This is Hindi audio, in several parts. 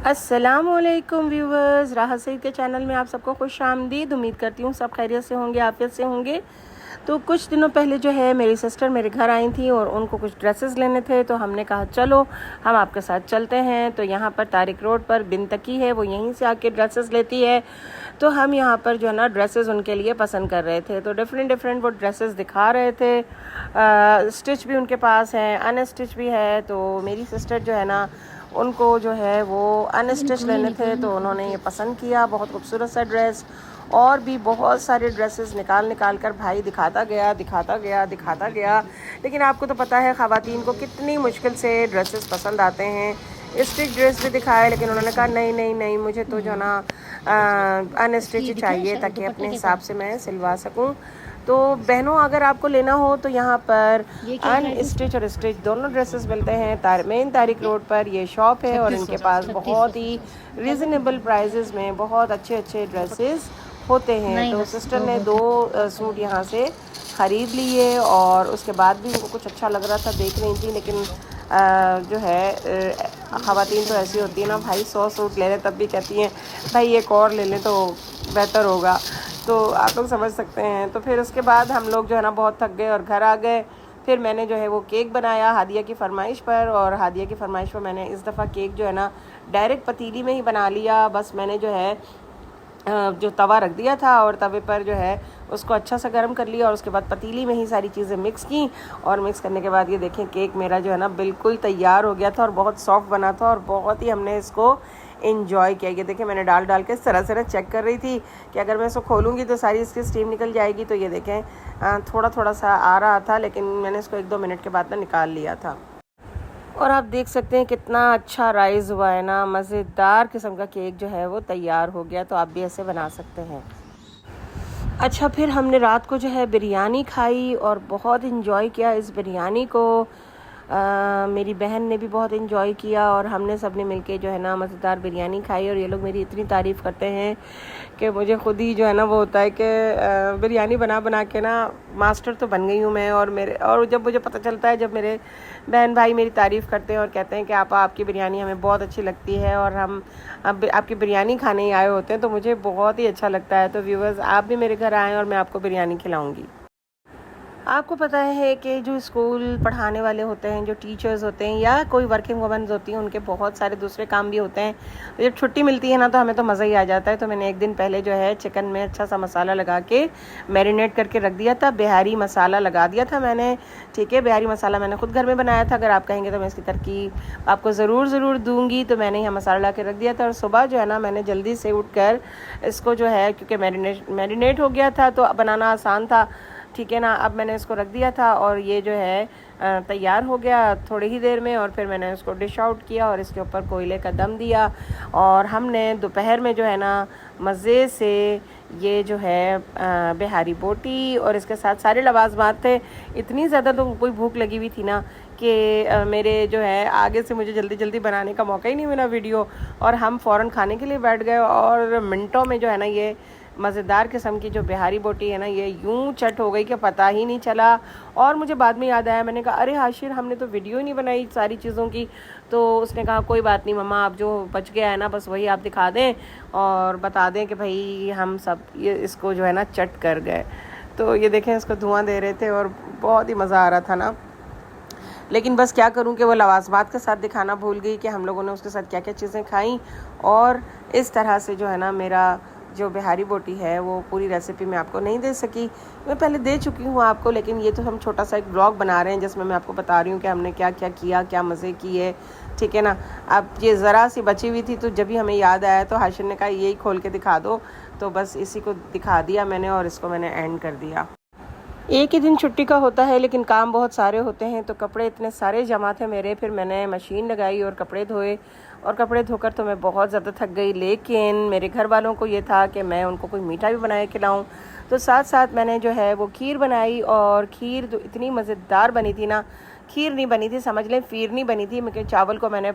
अस्सलामुअलैकुम व्यूवर्स, राहत सईद के चैनल में आप सबको खुश आमदीद। उम्मीद करती हूँ सब खैरियत से होंगे, आफियत से होंगे। तो कुछ दिनों पहले जो है मेरी सिस्टर मेरे घर आई थी और उनको कुछ ड्रेसेस लेने थे, तो हमने कहा चलो हम आपके साथ चलते हैं। तो यहाँ पर तारिक रोड पर बिन तकी है, वो यहीं से आके ड्रेसेस लेती है। तो हम यहाँ पर जो है ना ड्रेसेस उनके लिए पसंद कर रहे थे, तो डिफरेंट वो ड्रेसेस दिखा रहे थे। स्टिच भी उनके पास है, अनस्टिच भी है। तो मेरी सिस्टर जो है ना उनको जो है वो अनस्टिच लेने थे, तो उन्होंने ये पसंद किया। बहुत खूबसूरत सा ड्रेस और भी बहुत सारे ड्रेसेस निकाल कर भाई दिखाता गया। लेकिन आपको तो पता है ख़वातीन को कितनी मुश्किल से ड्रेसेस पसंद आते हैं। स्टिच ड्रेस भी दिखाए, लेकिन उन्होंने कहा नहीं मुझे तो जो ना अनस्टिच चाहिए, ताकि अपने हिसाब से मैं सिलवा सकूं। तो बहनों, अगर आपको लेना हो तो यहाँ पर अनस्टिच और स्टिच दोनों ड्रेसेस मिलते हैं। मेन तारिक रोड पर ये शॉप है और इनके पास बहुत ही रीज़नेबल प्राइजेस में बहुत अच्छे ड्रेसेस होते हैं। तो सिस्टर ने 2 सूट यहाँ से ख़रीद लिए और उसके बाद भी उनको कुछ अच्छा लग रहा था, देख रही थी। लेकिन जो है ख़वातीन तो ऐसी होती है ना भाई, 100 सूट ले लें तब भी कहती हैं भाई एक और ले लें तो बेहतर होगा। तो आप लोग समझ सकते हैं। तो फिर उसके बाद हम लोग जो है ना बहुत थक गए और घर आ गए। फिर मैंने जो है वो केक बनाया हादिया की फरमाइश पर, और हादिया की फरमाइश पर मैंने इस दफ़ा केक जो है ना डायरेक्ट पतीली में ही बना लिया। बस मैंने जो है जो तवा रख दिया था और तवे पर जो है उसको अच्छा सा गर्म कर लिया और उसके बाद पतीली में ही सारी चीज़ें मिक्स की। और मिक्स करने के बाद ये देखें केक मेरा जो है ना बिल्कुल तैयार हो गया था और बहुत सॉफ्ट बना था और बहुत ही हमने इसको इन्जॉय किया। ये देखें मैंने डाल के इस तरह से चेक कर रही थी कि अगर मैं इसको खोलूँगी तो सारी इसकी स्टीम निकल जाएगी। तो ये देखें थोड़ा सा आ रहा था, लेकिन मैंने इसको 1-2 मिनट के बाद ना निकाल लिया था। और आप देख सकते हैं कितना अच्छा राइज़ हुआ है ना, मज़ेदार किस्म का केक जो है वो तैयार हो गया। तो आप भी ऐसे बना सकते हैं। अच्छा, फिर हमने रात को जो है बिरयानी खाई और बहुत इन्जॉय किया इस बिरयानी को। मेरी बहन ने भी बहुत इन्जॉय किया और हमने सब ने मिलके जो है ना मज़ेदार बिरयानी खाई। और ये लोग मेरी इतनी तारीफ़ करते हैं कि मुझे ख़ुद ही जो है ना वो होता है कि बिरयानी बना के ना मास्टर तो बन गई हूँ मैं। और जब मुझे पता चलता है, जब मेरे बहन भाई मेरी तारीफ़ करते हैं और कहते हैं कि आपकी बिरयानी हमें बहुत अच्छी लगती है और हम अब आपकी बिरयानी खाने ही आए होते हैं, तो मुझे बहुत ही अच्छा लगता है। तो व्यूवर्स, आप भी मेरे घर आएँ और मैं आपको बिरयानी खिलाऊँगी। आपको पता है कि जो स्कूल पढ़ाने वाले होते हैं, जो टीचर्स होते हैं या कोई वर्किंग वुमेन्स होती हैं, उनके बहुत सारे दूसरे काम भी होते हैं। तो जब छुट्टी मिलती है ना तो हमें तो मज़ा ही आ जाता है। तो मैंने एक दिन पहले जो है चिकन में अच्छा सा मसाला लगा के मैरिनेट करके रख दिया था। बिहारी मसाला लगा दिया था मैंने, ठीक है। बिहारी मसाला मैंने खुद घर में बनाया था। अगर आप कहेंगे तो मैं इसकी तरकीब आपको ज़रूर दूँगी। तो मैंने यहाँ मसाला ला के रख दिया था और सुबह जो है ना मैंने जल्दी से उठ कर इसको जो है, क्योंकि मैरिनेट हो गया था तो बनाना आसान था, ठीक है ना। अब मैंने इसको रख दिया था और ये जो है तैयार हो गया थोड़ी ही देर में। और फिर मैंने उसको डिश आउट किया और इसके ऊपर कोयले का दम दिया। और हमने दोपहर में जो है ना मज़े से ये जो है बिहारी बोटी और इसके साथ सारे लवाजमात थे। इतनी ज़्यादा तो कोई भूख लगी हुई थी ना कि मेरे जो है आगे से मुझे जल्दी बनाने का मौका ही नहीं मिला वीडियो, और हम फ़ौरन खाने के लिए बैठ गए। और मिनटों में जो है ना ये मज़ेदार किस्म की जो बिहारी बोटी है ना ये यूं चट हो गई कि पता ही नहीं चला। और मुझे बाद में याद आया, मैंने कहा अरे हाशिर, हमने तो वीडियो ही नहीं बनाई सारी चीज़ों की। तो उसने कहा कोई बात नहीं मम्मा, आप जो बच गया है ना बस वही आप दिखा दें और बता दें कि भाई हम सब ये इसको जो है ना चट कर गए। तो ये देखें इसको धुआं दे रहे थे और बहुत ही मज़ा आ रहा था ना। लेकिन बस क्या करूं कि वो लवाजमात के साथ दिखाना भूल गई कि हम लोगों ने उसके साथ क्या क्या चीज़ें खाई। और इस तरह से जो है ना मेरा जो बिहारी बोटी है वो पूरी रेसिपी मैं आपको नहीं दे सकी। मैं पहले दे चुकी हूँ आपको, लेकिन ये तो हम छोटा सा एक ब्लॉग बना रहे हैं जिसमें मैं आपको बता रही हूँ कि हमने क्या क्या किया, क्या मज़े किए, ठीक है ना। अब ये ज़रा सी बची हुई थी, तो जब भी हमें याद आया तो हाशिर ने कहा यही खोल के दिखा दो। तो बस इसी को दिखा दिया मैंने और इसको मैंने एंड कर दिया। एक ही दिन छुट्टी का होता है लेकिन काम बहुत सारे होते हैं। तो कपड़े इतने सारे जमा थे मेरे, फिर मैंने मशीन लगाई और कपड़े धोए। और कपड़े धोकर तो मैं बहुत ज़्यादा थक गई, लेकिन मेरे घर वालों को ये था कि मैं उनको कोई मीठा भी बना के खिलाऊं। तो साथ साथ मैंने जो है वो खीर बनाई और खीर तो इतनी मज़ेदार बनी थी ना खीर नहीं बनी थी, समझ लें फिरनी बनी थी। क्योंकि चावल को मैंने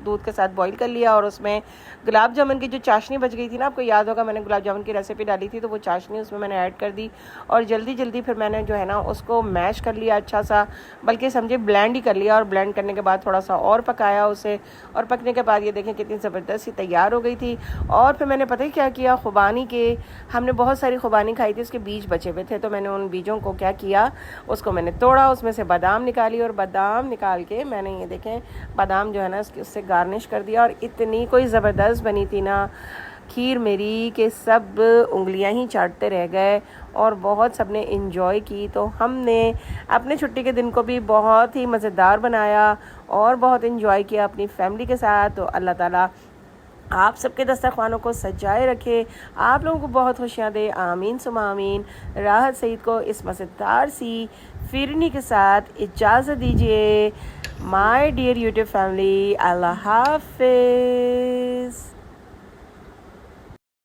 दूध के साथ बॉईल कर लिया और उसमें गुलाब जामुन की जो चाशनी बच गई थी ना, आपको याद होगा मैंने गुलाब जामुन की रेसिपी डाली थी, तो वो चाशनी उसमें मैंने ऐड कर दी और जल्दी जल्दी फिर मैंने जो है ना उसको मैश कर लिया अच्छा सा, बल्कि समझे ब्लेंड ही कर लिया। और ब्लेंड करने के बाद थोड़ा सा और पकाया उसे, और पकने के बाद ये देखें कितनी ज़बरदस्त सी तैयार हो गई थी। और फिर मैंने पता ही क्या किया, खुबानी के हमने बहुत सारी खुबानी खाई थी, उसके बीज बचे हुए थे, तो मैंने उन बीजों को क्या किया, उसको मैंने तोड़ा, उसमें से बादाम निकाली और बादाम निकाल के मैंने ये देखें बादाम जो है ना उससे गार्निश कर दिया। और इतनी कोई ज़बरदस्त बनी थी ना खीर मेरी कि सब उंगलियां ही चाटते रह गए और बहुत सबने इंजॉय की। तो हमने अपने छुट्टी के दिन को भी बहुत ही मज़ेदार बनाया और बहुत इंजॉय किया अपनी फैमिली के साथ। तो अल्लाह ताला आप सबके दस्तरखानों को सजाए रखे, आप लोगों को बहुत खुशियाँ दे, आमीन सुमा आमीन। राहत सईद को इस मज़ेदार सी फिरनी के साथ इजाज़त दीजिए। माय डियर यूट्यूब फैमिली, अल्लाह हाफिज़।